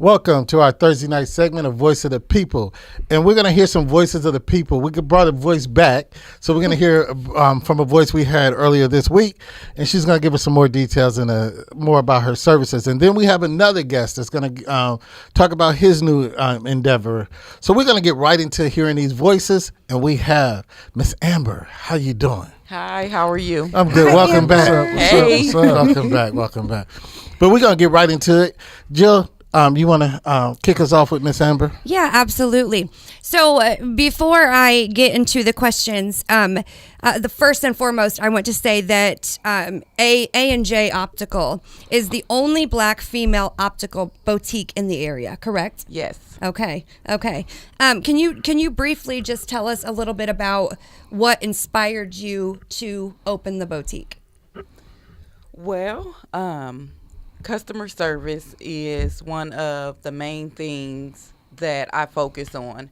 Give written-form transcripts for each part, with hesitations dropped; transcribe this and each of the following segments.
Welcome to our Thursday night segment of Voice of the People. And we're going to hear some voices of the people. We brought a voice back. So we're going to hear from a voice we had earlier this week. And she's going to give us some more details and more about her services. And then we have another guest that's going to talk about his new endeavor. So we're going to get right into hearing these voices. And we have Miss Amber. How you doing? Hi, how are you? I'm good. Welcome back. Hey. Welcome back. But we're going to get right into it. Jill, you want to kick us off with Miss Amber? Yeah, absolutely. So before I get into the questions, the first and foremost, I want to say that A&J Optical is the only Black female optical boutique in the area, correct? Yes. Okay. Can you briefly just tell us a little bit about what inspired you to open the boutique? Well, customer service is one of the main things that I focus on,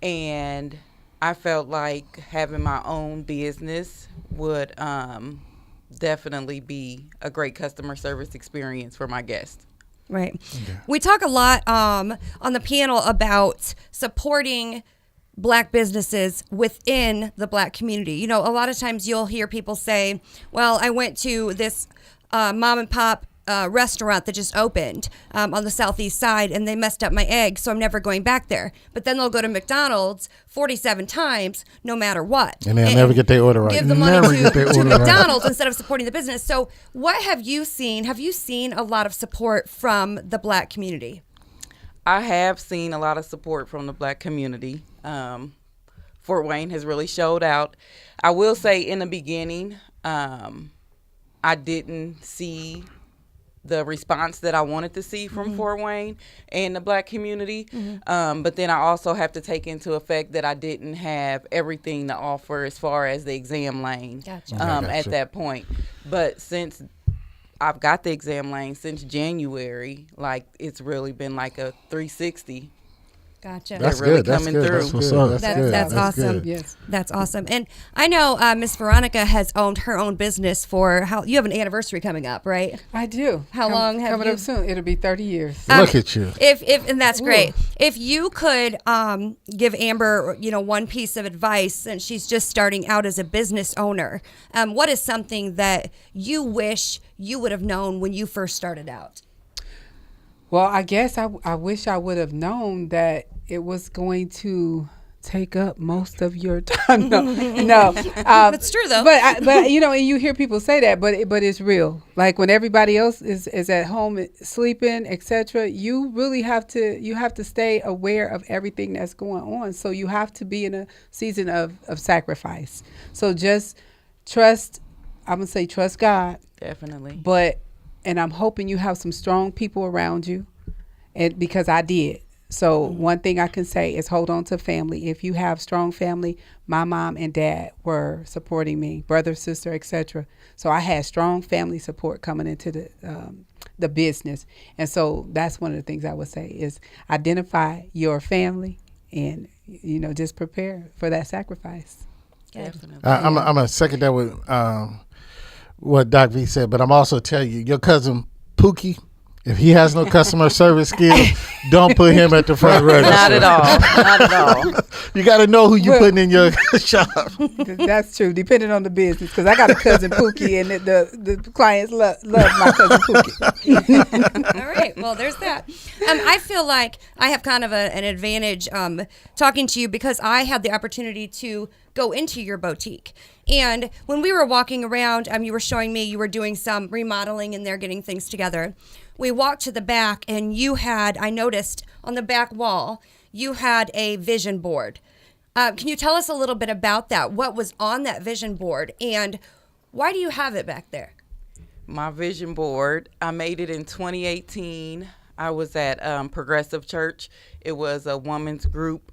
and I felt like having my own business would definitely be a great customer service experience for my guests. Right. Okay. We talk a lot on the panel about supporting Black businesses within the Black community. You know, a lot of times you'll hear people say, well, I went to this mom and pop restaurant that just opened on the southeast side and they messed up my egg, so I'm never going back there. But then they'll go to McDonald's 47 times no matter what. And they'll never get their order right. Give the money to McDonald's instead of supporting the business. So what have you seen? Have you seen a lot of support from the Black community? I have seen a lot of support from the Black community. Fort Wayne has really showed out. I will say in the beginning, I didn't see the response that I wanted to see from Fort Wayne and the Black community. But then I also have to take into effect that I didn't have everything to offer as far as the exam lane at that point. But since I've got the exam lane since January, like it's really been like a 360. Gotcha. That's really good. coming through. That's awesome. Good. Yes, that's awesome. And I know Miss Veronica has owned her own business for you have an anniversary coming up, right? I do. How long have coming you? Up soon? It'll be 30 years. Look at you. And that's great. If you could give Amber, one piece of advice, since she's just starting out as a business owner, what is something that you wish you would have known when you first started out? Well, I guess I wish I would have known that it was going to take up most of your time. No. That's true though. But and you hear people say that, but it's real. Like when everybody else is at home sleeping, etc. You really have to stay aware of everything that's going on. So you have to be in a season of sacrifice. So just trust. I'm gonna say trust God. Definitely. And I'm hoping you have some strong people around you, and because I did. So one thing I can say is hold on to family. If you have strong family, my mom and dad were supporting me, brother, sister, etc. So I had strong family support coming into the business. And so that's one of the things I would say is identify your family and, just prepare for that sacrifice. Definitely. I'm going to second that with what Doc V said, but I'm also tell you, your cousin Pookie, if he has no customer service skills, don't put him at the front register. Not at all. You got to know who you're putting in your shop. That's true, depending on the business. Because I got a cousin Pookie, and the clients love my cousin Pookie. All right, well, there's that. I feel like I have kind of an advantage talking to you because I had the opportunity to go into your boutique. And when we were walking around, you were showing me you were doing some remodeling in there, getting things together. We walked to the back and I noticed on the back wall, you had a vision board. Can you tell us a little bit about that? What was on that vision board and why do you have it back there? My vision board, I made it in 2018. I was at Progressive Church. It was a women's group.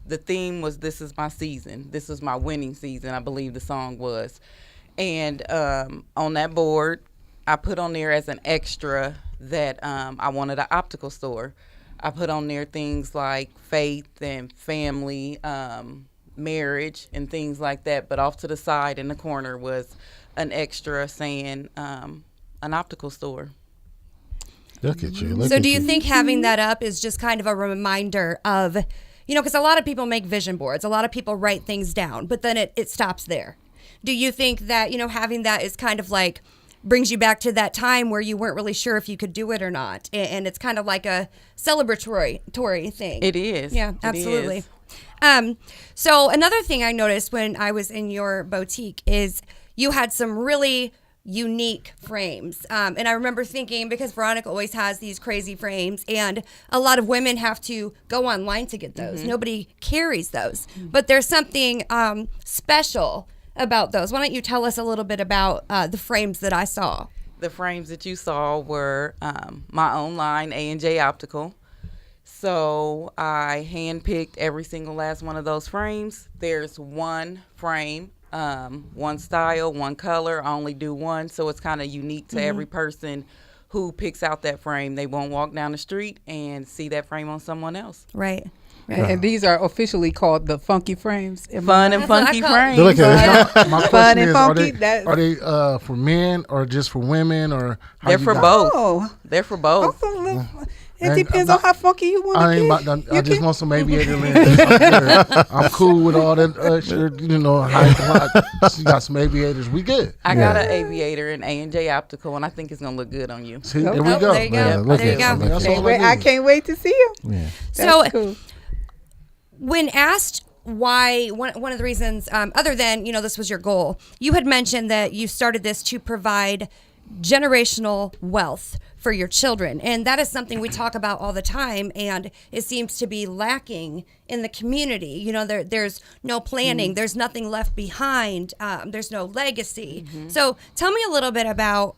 The theme was "This is my season. This is my winning season," I believe the song was. And on that board, I put on there as an extra that I wanted an optical store. I put on there things like faith and family, marriage, and things like that. But off to the side in the corner was an extra saying an optical store. Look at you. Look So at do you think having that up is just kind of a reminder of, because a lot of people make vision boards, a lot of people write things down, but then it stops there. Do you think that, having that is kind of like brings you back to that time where you weren't really sure if you could do it or not? And it's kind of like a celebratory thing. It is. Yeah, It absolutely. is. So another thing I noticed when I was in your boutique is you had some really unique frames. And I remember thinking, because Veronica always has these crazy frames, and a lot of women have to go online to get those. Nobody carries those. But there's something special about those. Why don't you tell us a little bit about the frames that I saw? The frames that you saw were my own line, A&J Optical. So I handpicked every single last one of those frames. There's one frame, one style, one color. I only do one, so it's kind of unique to every person who picks out that frame. They won't walk down the street and see that frame on someone else. Right. And these are officially called the funky frames. Fun and funky frames. Look at it. My Fun question and is, funky. are they for men or just for women, or how They're you for got- both. Oh. They're for both. It And depends I'm on how funky you want I to ain't get. about to, I just want some aviator lenses. I'm cool with all that shit, she got some aviators. We good. I got an aviator in A&J Optical, and I think it's going to look good on you. See, there we Oh, go. there you go. Yeah, look There you at go. it. That's all I can't wait to see them. Yeah. So cool. when asked why, one of the reasons, other than, this was your goal, you had mentioned that you started this to provide generational wealth for your children. And that is something we talk about all the time, and it seems to be lacking in the community. There's no planning, there's nothing left behind, there's no legacy. So tell me a little bit about,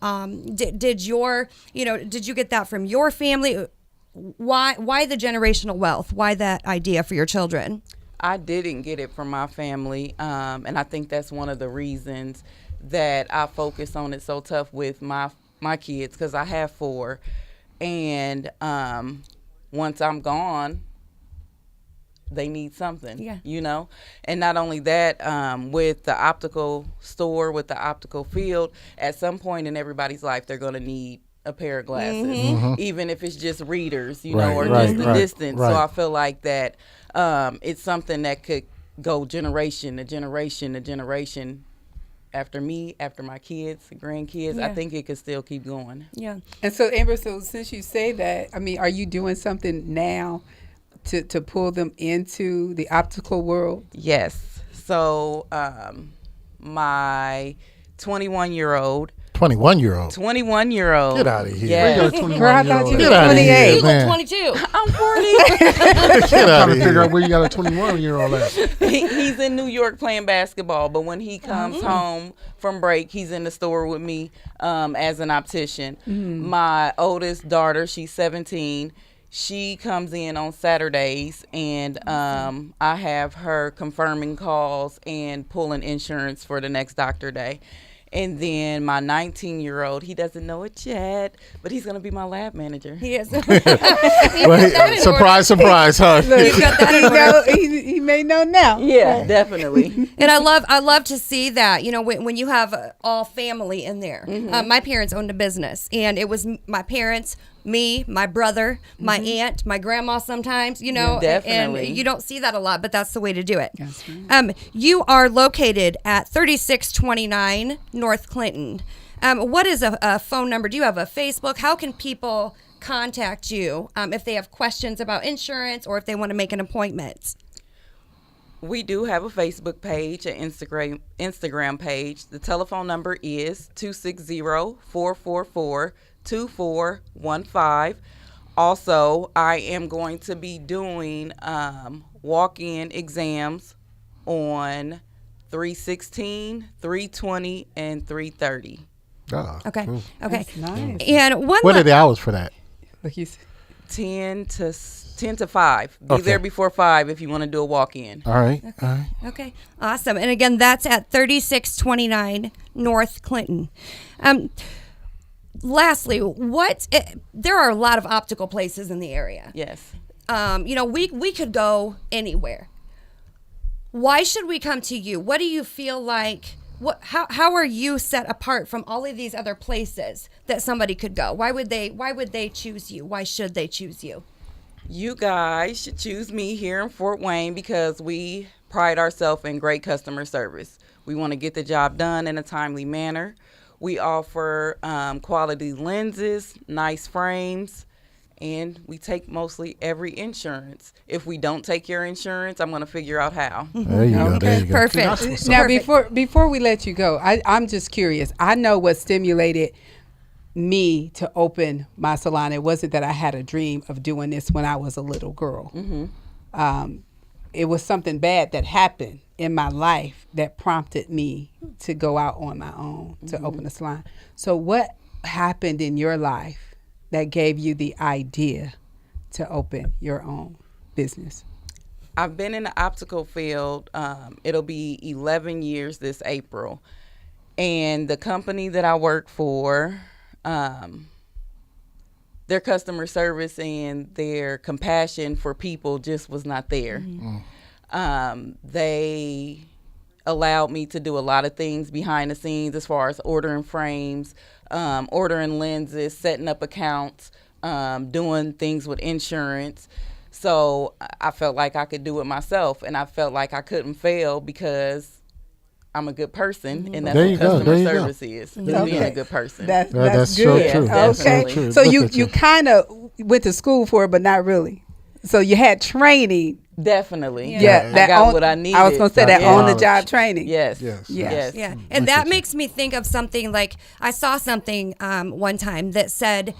did you get that from your family? Why the generational wealth? Why that idea for your children? I didn't get it from my family, and I think that's one of the reasons that I focus on it so tough with my kids, because I have 4, and once I'm gone, they need something. And not only that, with the optical store, with the optical field, at some point in everybody's life, they're going to need a pair of glasses, even if it's just readers, or just the distance. So I feel like that it's something that could go generation to generation to generation. After me, after my kids, grandkids, I think it could still keep going. Yeah. And so, Amber, since you say that, are you doing something now to pull them into the optical world? Yes. So my 21-year-old. 21-year-old. 21-year-old. Get out of here. Yes. You got a 21 Girl, I year thought old. you Get were out of here, 28. You look man. 22. I'm 40. Get Trying out to of figure here. out where you got a 21-year-old at. He's in New York playing basketball, but when he comes home from break, he's in the store with me as an optician. My oldest daughter, she's 17. She comes in on Saturdays, and I have her confirming calls and pulling insurance for the next doctor day. And then my 19-year-old, he doesn't know it yet, but he's going to be my lab manager. He is. Well, surprise, huh? You've got that in order. He may know now. Yeah, definitely. And I love to see that, when you have all family in there. My parents owned a business, and it was my parents, me, my brother, my aunt, my grandma sometimes, definitely. And you don't see that a lot, but that's the way to do it. That's right. You are located at 3629 North Clinton. What is a phone number? Do you have a Facebook? How can people contact you if they have questions about insurance or if they want to make an appointment? We do have a Facebook page, an Instagram page. The telephone number is 260-444-2415. Also, I am going to be doing walk-in exams on 316, 320, and 330. Ah, Okay. cool. Okay. That's nice. And What are the hours for that? Look, you said, 10 to 5. Be Okay. there before 5 if you want to do a walk-in. All right. All right. Okay, awesome. And again, that's at 3629 North Clinton. Lastly, there are a lot of optical places in the area. Yes. We could go anywhere. Why should we come to you? What do you feel like how are you set apart from all of these other places that somebody could go? Why would they choose you? Why should they choose you? You guys should choose me here in Fort Wayne because we pride ourselves in great customer service. We want to get the job done in a timely manner. We offer quality lenses, nice frames, and we take mostly every insurance. If we don't take your insurance, I'm going to figure out how. There you go. There you go. Perfect. Now, Perfect. before we let you go, I'm just curious. I know what stimulated me to open my salon. It wasn't that I had a dream of doing this when I was a little girl. It was something bad that happened in my life that prompted me to go out on my own to open a salon. So what happened in your life that gave you the idea to open your own business? I've been in the optical field. It'll be 11 years this April. And the company that I work for, their customer service and their compassion for people just was not there. They allowed me to do a lot of things behind the scenes as far as ordering frames, ordering lenses, setting up accounts, doing things with insurance. So I felt like I could do it myself, and I felt like I couldn't fail because I'm a good person, and that's what customer service is. Being a good person. That's so good. true. That's so Okay. true. So Look at you kind of went to school for it, but not really. So you had training. Definitely. Yeah. I got what I needed. I was going to say that Yeah. on-the-job training. Yes. Yes. Yes. Yeah, and that makes me think of something like I saw something one time that said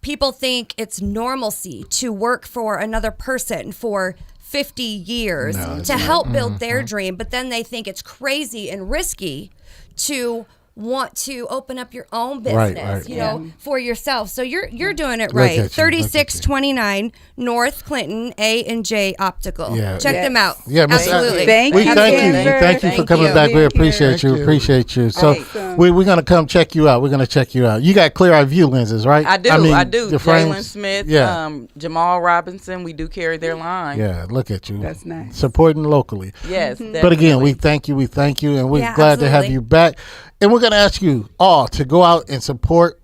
people think it's normalcy to work for another person for 50 years to help build their dream, but then they think it's crazy and risky to want to open up your own business, you know, for yourself. So you're doing it right. 3629 North Clinton A&J Optical. Yeah. Check them out. Yeah, Absolutely. Thank We you, thank you. Amber. Thank you for Thank coming you. back. We Thank you. appreciate you. Thank you. Appreciate you. So Awesome. we're going to come check you out. We're going to check you out. You got clear eye view lenses, right? I do. mean, I do. the frames? Jalen Smith, Yeah. Jamal Robinson, we do carry their line. Yeah, look at you. That's nice. Supporting locally. Yes. But again, we definitely. thank you, and we're Yeah, glad to have absolutely. you back. And we're going to ask you all to go out and support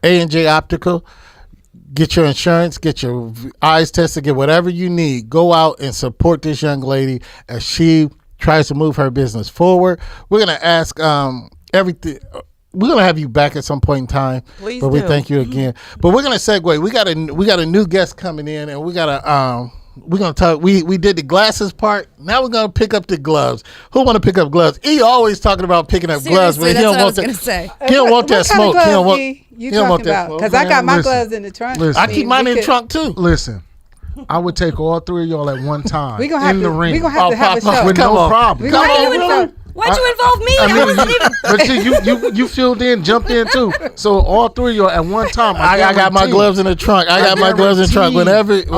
A&J Optical. Get your insurance, get your eyes tested, get whatever you need. Go out and support this young lady as she tries to move her business forward. We're going to ask everything. We're going to have you back at some point in time. Please But we do. thank you again. But we're going to segue. We got a new guest coming in, and we're gonna talk. We did the glasses part. Now we're gonna pick up the gloves. Who want to pick up gloves? He always talking about picking up gloves, Seriously, but he that's don't what I want was that. gonna say. He don't want that What kind smoke. of He don't gloves want. you he don't want talking that about? smoke. Because I got my Listen. gloves in the trunk. Listen. I keep mine in the trunk too. Listen, I would take all three of y'all at one time We gonna have in to. the ring We gonna have to have a Pop, show. with Come no on. problem. We gonna Why'd have you to have a show. Why'd you involve me? I wasn't even. But see, you filled in, jumped in too. So all three of y'all at one time. I got my guarantee. gloves in the trunk. I got my gloves in the trunk. guarantee.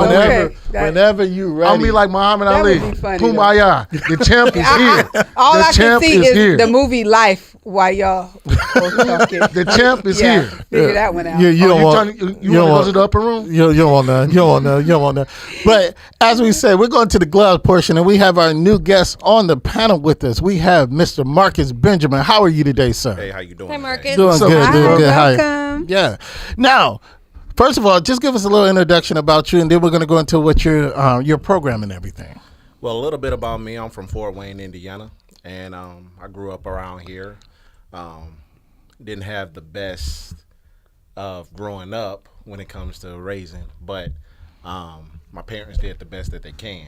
Whenever you ready. I'll be like Muhammad That Ali. would be funny, Kumbaya. The champ is here. All The I can champ see is is here. the movie Life while y'all both talking. The champ is Yeah, here. figure that one out. You Oh, don't you want. trying to- you want to go to the upper room? You don't want none. You don't want none. You don't want none. But as we said, we're going to the glove portion, and we have our new guest on the panel with us. We have Mr. Marcus Benjamin. How are you today, sir? Hey, how you doing? Hi, today? Marcus. Doing What's up, good. man? Doing good. Hi. Welcome. Yeah. Now, first of all, just give us a little introduction about you, and then we're going to go into what your program and everything. Well, a little bit about me. I'm from Fort Wayne, Indiana, and I grew up around here. Didn't have the best of growing up when it comes to raising, but my parents did the best that they can.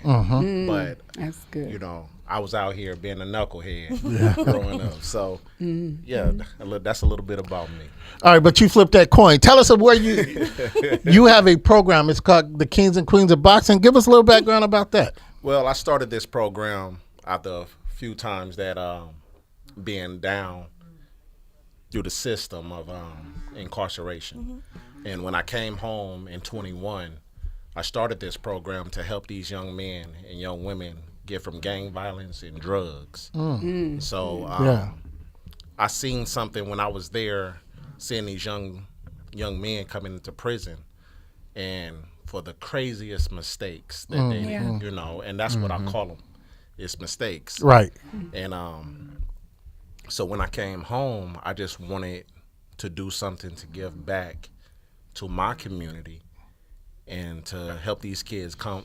But That's good. you know, I was out here being a knucklehead growing up. So yeah, that's a little bit about me. All right, but you flipped that coin. Tell us of where you have a program. It's called the Kings and Queens of Boxing. Give us a little background about that. Well, I started this program after a few times that being down through the system of incarceration. And when I came home in 21, I started this program to help these young men and young women get from gang violence and drugs. So Yeah. I seen something when I was there, seeing these young men coming into prison, and for the craziest mistakes that they, you know, and that's what I call them. It's mistakes. Right. And So when I came home, I just wanted to do something to give back to my community and to help these kids come,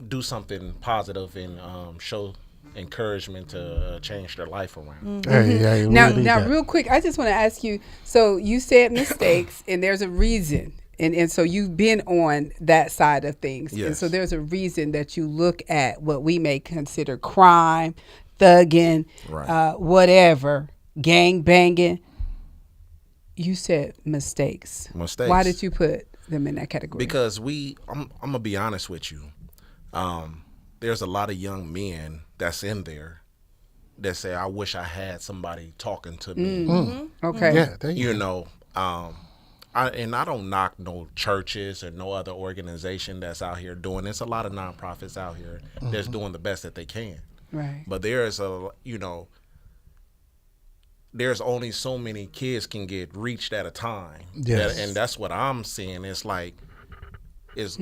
do something positive and show encouragement to change their life around. Hey, Now, really now, got- real quick, I just want to ask you. So you said mistakes, and there's a reason, and so you've been on that side of things, and Yes. so there's a reason that you look at what we may consider crime, thugging, Right. whatever, gang banging. You said mistakes. Mistakes. Why did you put them in that category? Because I'm gonna be honest with you. There's a lot of young men that's in there that say, I wish I had somebody talking to me. Okay. Yeah, there you You go. know, I don't knock no churches or no other organization that's out here doing this. A lot of nonprofits out here that's doing the best that they can. Right. But there's there's only so many kids can get reached at a time. Yes. And that's what I'm seeing. It's like, is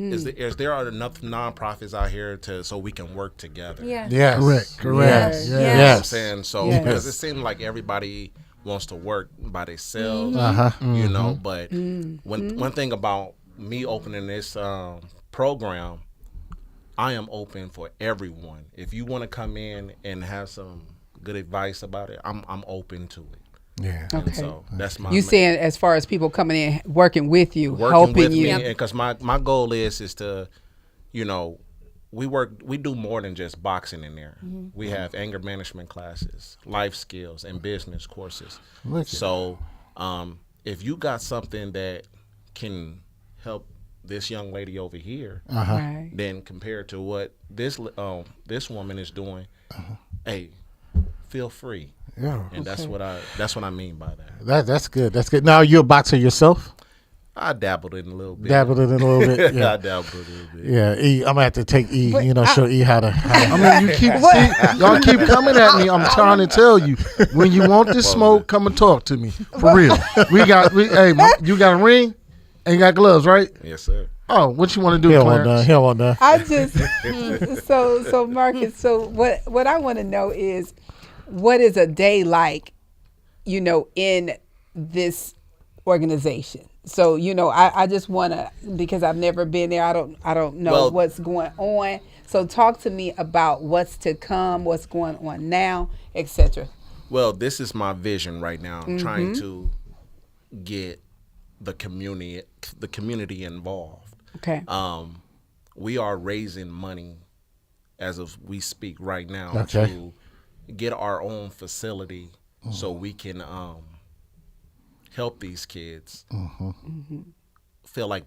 there enough nonprofits out here so we can work together? Yeah. Yes. Correct. Yes. Yes. You know what I'm Yes. saying? So Yes. because it seems like everybody wants to work by themselves, but one thing about me opening this program, I am open for everyone. If you want to come in and have some good advice about it, I'm open to it. Yeah. And Okay. so that's my You saying as far as people coming in, working with you, working helping with you. me, and because my goal is to, we do more than just boxing in there. We have anger management classes, life skills, and business courses. Look at So if you got something that can help this young lady over here, Right. then compared to what this woman is doing, hey, feel free. Yeah. And that's what I mean by that. That's good. That's good. Now, you're a boxer yourself? I dabbled in a little bit. Dabbled in it a little bit? Yeah. I dabbled a little bit. Yeah, E, I'm gonna have to take E, show E how to. I mean, y'all keep coming at me. I'm trying to tell you, when you want this smoke, come and talk to me for real. You got a ring and you got gloves, right? Yes, sir. Oh, what you want to He do, don't want Clarence? none. He don't want none. I just so Marcus. So what I want to know is, what is a day like, in this organization? So I just want to, because I've never been there. I don't know Well, what's going on. So talk to me about what's to come, what's going on now, etc. Well, this is my vision right now. I'm trying to get the community involved. Okay. We are raising money as of we speak right now Okay. to get our own facility so we can help these kids feel like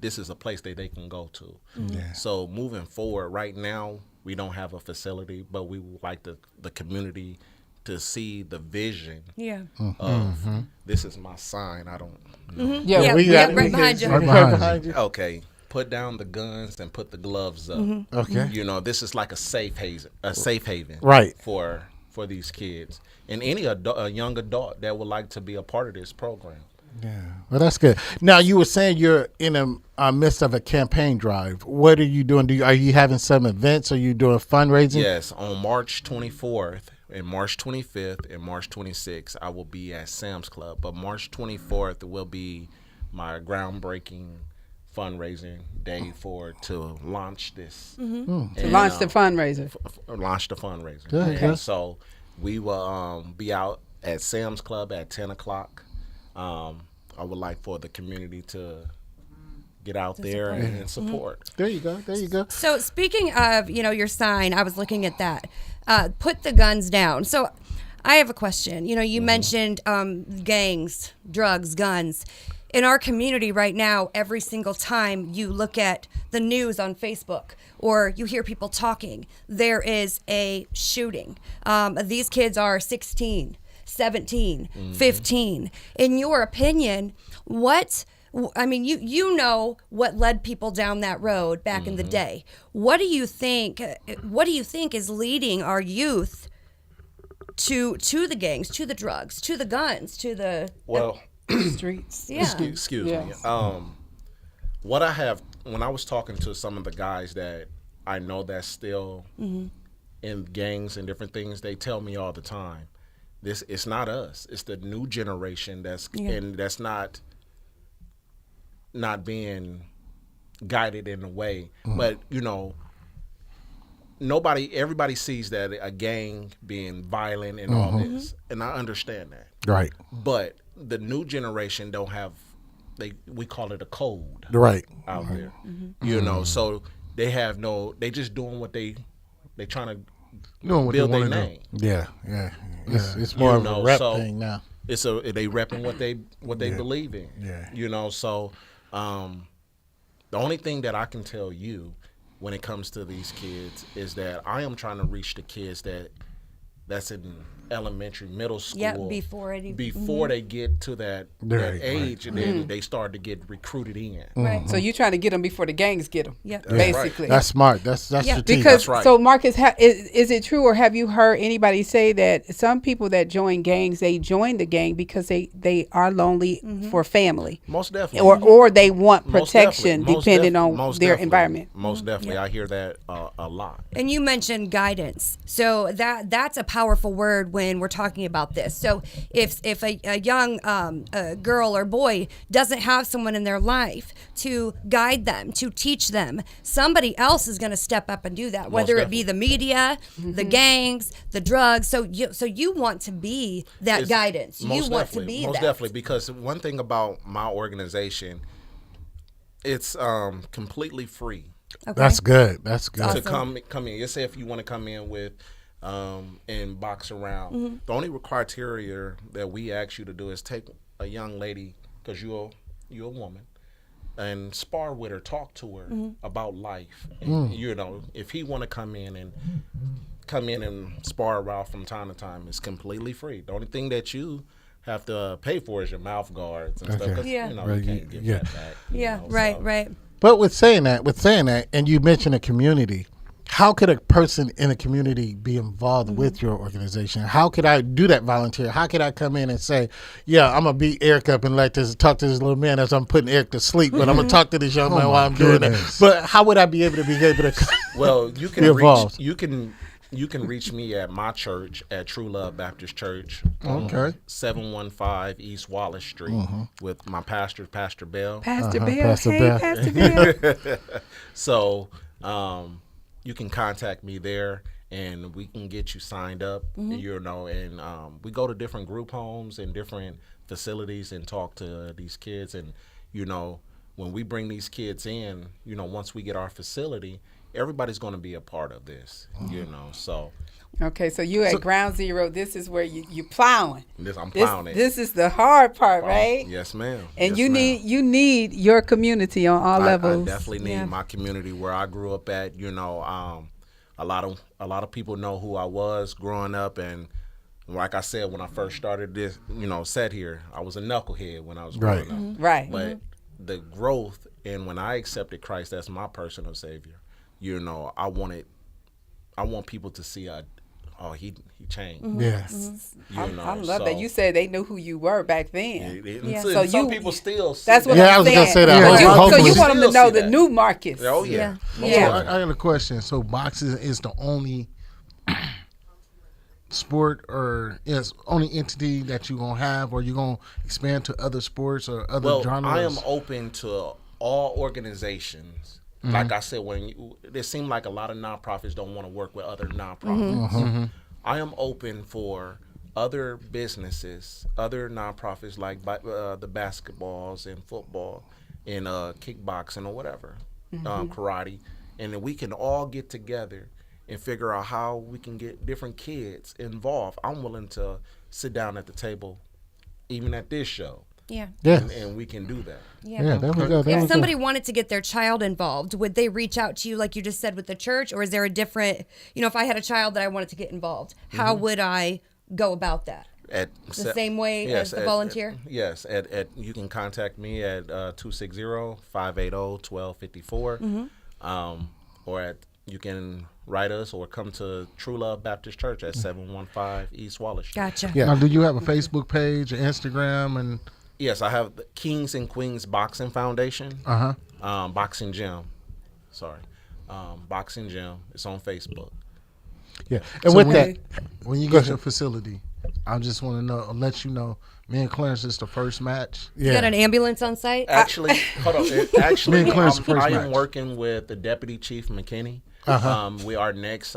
this is a place that they can go to. Yeah. So moving forward, right now we don't have a facility, but we would like the community to see the vision Yeah. of this is my sign. I don't know. Yeah, we got it. right behind you. Right behind behind you. Okay, put down the guns and put the gloves up. Okay. This is like a safe haven, Right. for these kids and any a young adult that would like to be a part of this program. Yeah. Well, that's good. Now, you were saying you're in a midst of a campaign drive. What are you doing? Are you having some events? Are you doing fundraising? Yes, on March 24th and March 25th and March 26th, I will be at Sam's Club. But March 24th will be my groundbreaking fundraising day to launch this. to launch the fundraiser. Launch the fundraiser. Good, And good. so we will be out at Sam's Club at 10 o'clock. I would like for the community to get out there and support. There you go. There you go. So speaking of, your sign, I was looking at that. Put the guns down. So I have a question. You mentioned gangs, drugs, guns. In our community right now, every single time you look at the news on Facebook or you hear people talking, there is a shooting. These kids are 16, 17, 15. In your opinion, you know what led people down that road back in the day. What do you think is leading our youth to the gangs, to the drugs, to the guns, to the Streets. yeah. Excuse me. Yes. What I have, when I was talking to some of the guys that I know that's still in gangs and different things, they tell me all the time, it's not us. It's the new generation and that's not being guided in a way. But everybody sees that a gang being violent and all this, and I understand that. Right. But the new generation don't have we call it a code Right. out there. So they have they just doing what they trying to build their name. Yeah. It's more of a rep thing now. They repping what they believe in. Yeah. So the only thing that I can tell you when it comes to these kids is that I am trying to reach the kids that's in elementary, middle school. Yeah, before they get to that age, and then they start to get recruited in. Right. So you're trying to get them before the gangs get them. Yeah. Basically. That's smart. That's strategic. Because That's right. so Marcus, is it true, or have you heard anybody say that some people that join gangs, they join the gang because they are lonely for family, Most definitely. or they want Most protection definitely. depending on Most their definitely. environment. Most definitely, I hear that a lot. And you mentioned guidance. So that's a powerful word when we're talking about this. So if a young girl or boy doesn't have someone in their life to guide them, to teach them, somebody else is going to step up and do that, whether it be the media, the gangs, the drugs. So you want to be that guidance. You want to be most that. definitely, because one thing about my organization, it's completely free. Okay. That's good. That's good. To come in. Just say if you want to come in with and box around. The only criteria that we ask you to do is take a young lady, because you're a woman, and spar with her, talk to her about life. And, if he want to come in and spar around from time to time, it's completely free. The only thing that you have to pay for is your mouth guards and stuff. 'Cause, you can't get that back. Right. But with saying that, and you mentioned a community, how could a person in a community be involved with your organization? How could I do that volunteer? How could I come in and say, yeah, I'm going to beat Eric up and talk to this little man as I'm putting Eric to sleep, but I'm going to talk to this young man while I'm doing that. But how would I be able to Well, you can be involved? You can reach me at my church at True Love Baptist Church. Okay. 715 East Wallace Street with my pastor, Pastor Bell. Pastor Bell, Pastor hey, Bell. Pastor Bell. So you can contact me there, and we can get you signed up. And we go to different group homes and different facilities and talk to these kids. And when we bring these kids in, once we get our facility, everybody's going to be a part of this. So. Okay, so you at ground zero. This is where you plowing. I'm plowing it. This is the hard part, right? Yes, ma'am. And yes, you need your community on all levels. I definitely need my community where I grew up at. A lot of people know who I was growing up, and like I said, when I first started this, set here, I was a knucklehead when I was growing up. Right. But the growth, and when I accepted Christ as my personal Savior, I want people to see he changed. Yes. I love that. You said they knew who you were back then. So some people still see that's what I I'm was going to saying. say that. So you Hopefully. want them to know the that. new Marcus. Oh, yeah. Yeah. I got a question. So boxing is the only sport or only entity that you're going to have, or you're going to expand to other sports or other genres? I am open to all organizations. Like I said, it seems like a lot of nonprofits don't want to work with other nonprofits. I am open for other businesses, other nonprofits like the basketballs and football and kickboxing or whatever, karate, and then we can all get together and figure out how we can get different kids involved. I'm willing to sit down at the table, even at this show. Yeah. And we can do that. Yeah, there we go. If somebody wanted to get their child involved, would they reach out to you like you just said with the church? Or is there a different, if I had a child that I wanted to get involved, how would I go about that? The same way as the volunteer? Yes. You can contact me at 260-580-1254. Or you can write us or come to True Love Baptist Church at 715 East Wallace Street. Gotcha. Yeah. Now, do you have a Facebook page, or Instagram, and Yes, I have the Kings and Queens Boxing Foundation. Boxing Gym. Boxing Gym. It's on Facebook. Yeah. And So with when that, you- when you Go get your facility, I just want to let you know, me and Clarence is the first match. You got yeah. an ambulance on site? Actually, hold on. Actually, Me and Clarence first I am match. working with the Deputy Chief McKinney. We our next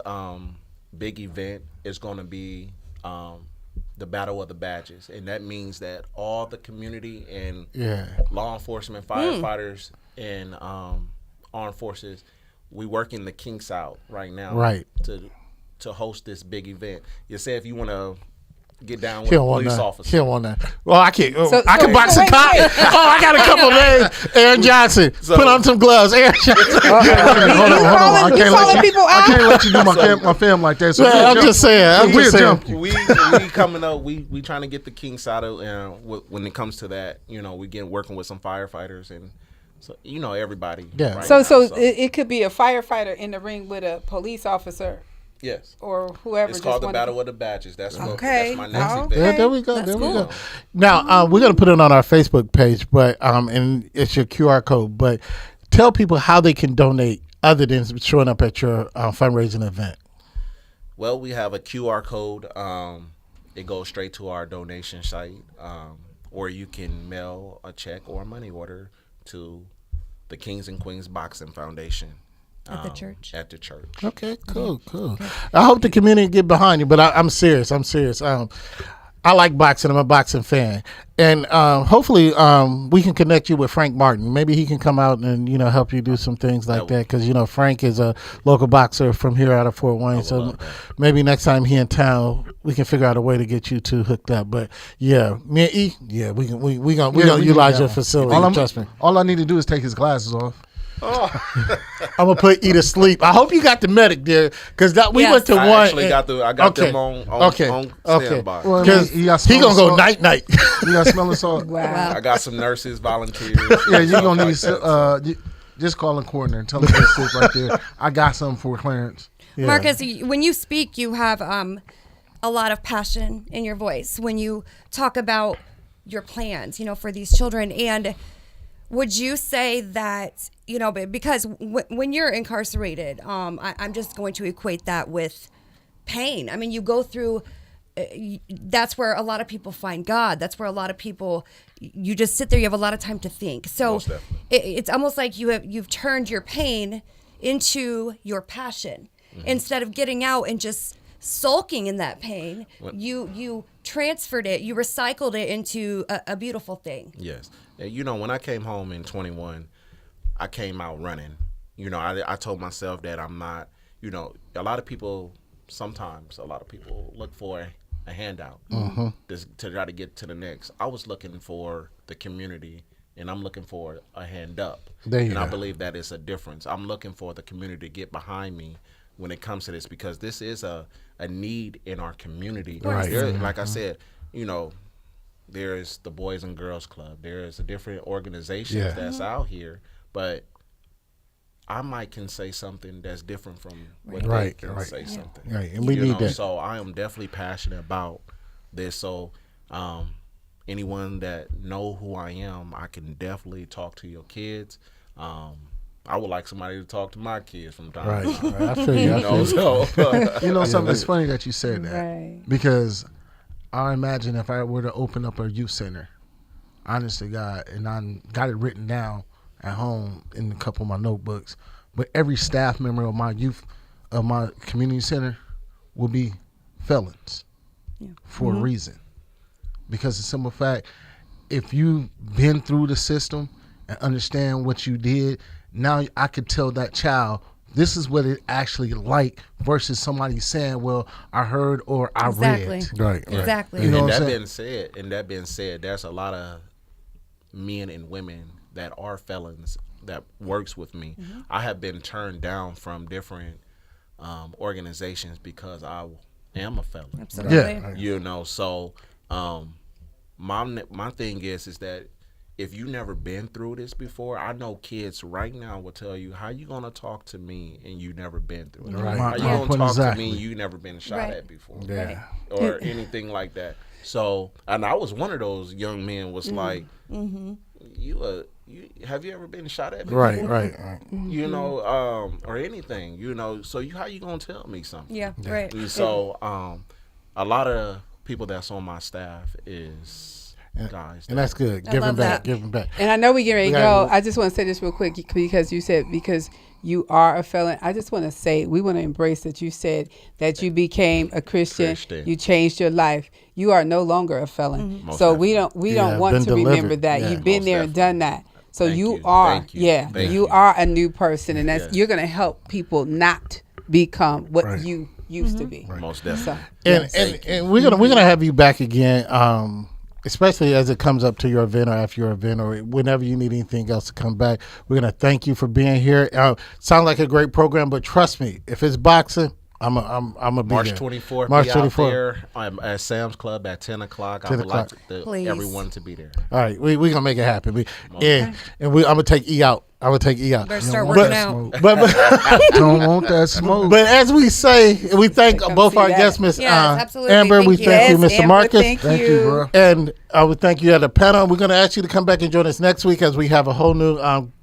big event is going to be the Battle of the Badges, and that means that all the community and Yeah. law enforcement, firefighters, and armed forces, we working the kinks out right now, Right. to host this big event. You say if you want to get down with He a don't want police that. officer. He don't want that. Well, I can't. So- I can so- box so a wait, cop. wait. Oh, I got a couple of names. Aaron Johnson. Put on some gloves. Aaron Johnson. Hold on. I You can't calling let you. people I out? can't let you do my fam like that. So Man, we'll I'm jump just you. saying. I'm We'll just saying. jump you. we coming up. We trying to get the kinks out of when it comes to that. We working with some firefighters and so everybody. Yeah. right So now, it could be a firefighter in the ring with a police officer yes. or whoever. It's just called the wanna- Battle of the Badges. That's Okay. that's my next Oh, event. Yeah, there we go. That's There we cool. go. Now we're gonna put it on our Facebook page, but and it's your QR code. But tell people how they can donate other than showing up at your fundraising event. Well, we have a QR code. It goes straight to our donation site, or you can mail a check or a money order to the Kings and Queens Boxing Foundation At the church. At the church. Okay, cool. I hope the community get behind you, but I'm serious. I like boxing. I'm a boxing fan, and hopefully we can connect you with Frank Martin. Maybe he can come out and help you do some things like that because Frank is a local boxer from here out of Fort Wayne. So love that. maybe next time he in town, we can figure out a way to get you two hooked up. But yeah, me and E, yeah, we gonna We utilize need your that. facility. Trust me. All I need to do is take his glasses off. I'm gonna put E to sleep. I hope you got the medic there because we Yes. went to I one. actually got them on standby. Well, Because he got he gonna go smelling salt. night. You got smelling salt. Wow. I got some nurses, volunteers. Yeah, you're stuff gonna like need. that. Just call a coroner and tell him to sit right there. I got something for Clarence. Yeah. Marcus, when you speak, you have a lot of passion in your voice when you talk about your plans, for these children. And would you say that, because when you're incarcerated, I'm just going to equate that with pain. I mean, you go through, that's where a lot of people find God. That's where a lot of people, you just sit there, you have a lot of time to think. So Most definitely. it's almost like you've turned your pain into your passion. Instead of getting out and just sulking in that pain, you transferred it, you recycled it into a beautiful thing. Yes. When I came home in 21, I came out running. I told myself that I'm not, a lot of people look for a handout to try to get to the next. I was looking for the community, and I'm looking for a hand up. There you and I go. believe that is a difference. I'm looking for the community to get behind me when it comes to this because this is a need in our community. Right. Like I said, there's the Boys and Girls Club. There's a different organizations that's out here, but I might can say something that's different from what Right, they can right. say something. Right, and we need that. So I am definitely passionate about this. So anyone that know who I am, I can definitely talk to your kids. I would like somebody to talk to my kids from time Right. to time. I feel you. I feel you. So Something. It's funny that you said that Right. because I imagine if I were to open up a youth center, honest to God, and I got it written down at home in a couple of my notebooks, but every staff member of my community center will be felons for a reason. Because the simple fact, if you've been through the system and understand what you did, now I could tell that child this is what it actually like versus somebody saying, well, I heard or I Exactly. read. Right. Exactly. You know and what I'm that being said, there's a lot of men and women that are felons that works with me. I have been turned down from different organizations because I am a felon. Absolutely. Yeah. So my thing is that if you never been through this before, I know kids right now will tell you, how you gonna talk to me and you never been through it? Right. How you My gonna point talk exactly. to me and you never been shot Right. at before? Yeah. Or anything like that. So, and I was one of those young men was like, you have you ever been shot at before? Right. You know, or anything, you know. So how you gonna tell me something? Yeah, right. And so a lot of people that's on my staff is guys. And that's good. I Give him love back. that. Give him back. And I know we get ready to We gotta go. go. I just want to say this real quick because you said because you are a felon. I just want to say we want to embrace that you said that you became a Christian. You changed your life. You are no longer a felon. Most So definitely. we Yeah, don't want been to remember delivered. that. Yeah. You've been Most there and done that. So Thank you you. are, Thank you. yeah, Thank you you. are a new person, and that's Yes. you're going to help people not become what Right. you used to be. Most So, definitely. And we're gonna have you back again, especially as it comes up to your event or after your event or whenever you need anything else to come back. We're gonna thank you for being here. Sound like a great program, but trust me, if it's boxing, I'm a be March there. 24th. March be 24th. out there at Sam's Club at 10 o'clock. 10 I would like Please. everyone to be there. All right, we gonna make it happen. I'm gonna take E out. I would take E out. Better start want working that out. smoke. But Don't want that smoke. but as we say, we thank Come both see our that. guests, Miss Yes, absolutely. Amber. Thank We you. thank you, Yes, Mr. Amber, Marcus. thank you, bro. And I would thank you at the panel. We're going to ask you to come back and join us next week as we have a whole new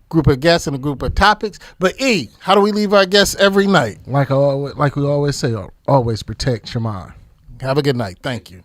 group of guests and a group of topics. But E, how do we leave our guests every night? Like we always say, always protect your mind. Have a good night. Thank you.